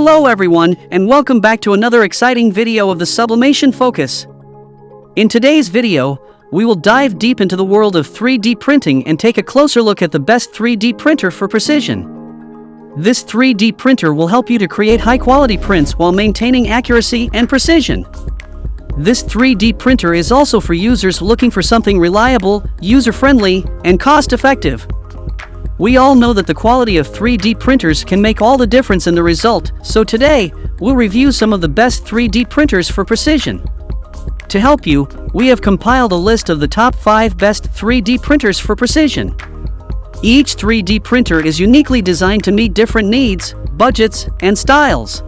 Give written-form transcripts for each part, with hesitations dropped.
Hello everyone, and welcome back to another exciting video of the Sublimation Focus. In today's video, we will dive deep into the world of 3D printing and take a closer look at the best 3D printer for precision. This 3D printer will help you to create high-quality prints while maintaining accuracy and precision. This 3D printer is also for users looking for something reliable, user-friendly, and cost-effective. We all know that the quality of 3D printers can make all the difference in the result, so today, we'll review some of the best 3D printers for precision. To help you, we have compiled a list of the top 5 best 3D printers for precision. Each 3D printer is uniquely designed to meet different needs, budgets, and styles.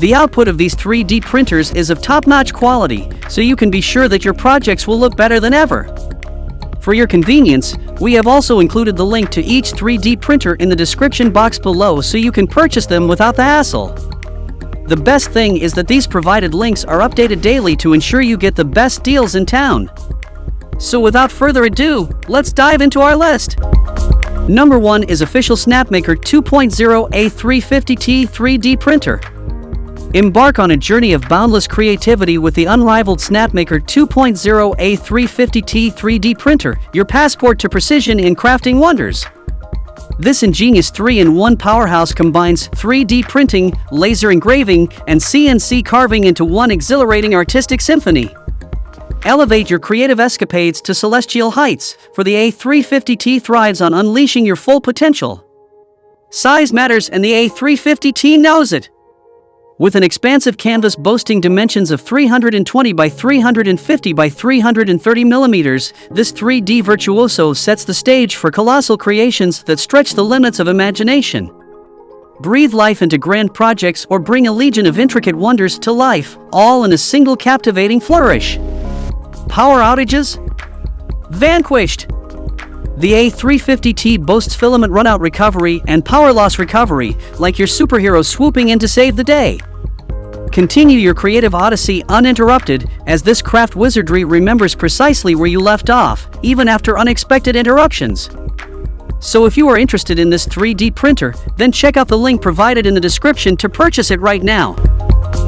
The output of these 3D printers is of top-notch quality, so you can be sure that your projects will look better than ever. For your convenience, we have also included the link to each 3D printer in the description box below so you can purchase them without the hassle. The best thing is that these provided links are updated daily to ensure you get the best deals in town. So without further ado, let's dive into our list. Number 1 is official Snapmaker 2.0 A350T 3D printer. Embark on a journey of boundless creativity with the unrivaled Snapmaker 2.0 A350T 3D printer, your passport to precision in crafting wonders. This ingenious 3-in-1 powerhouse combines 3D printing, laser engraving, and CNC carving into one exhilarating artistic symphony. Elevate your creative escapades to celestial heights, for the A350T thrives on unleashing your full potential. Size matters, and the A350T knows it. With an expansive canvas boasting dimensions of 320 by 350 by 330 millimeters, this 3D virtuoso sets the stage for colossal creations that stretch the limits of imagination. Breathe life into grand projects or bring a legion of intricate wonders to life, all in a single captivating flourish. Power outages? Vanquished! The A350T boasts filament runout recovery and power loss recovery, like your superhero swooping in to save the day. Continue your creative odyssey uninterrupted, as this craft wizardry remembers precisely where you left off, even after unexpected interruptions. So if you are interested in this 3D printer, then check out the link provided in the description to purchase it right now.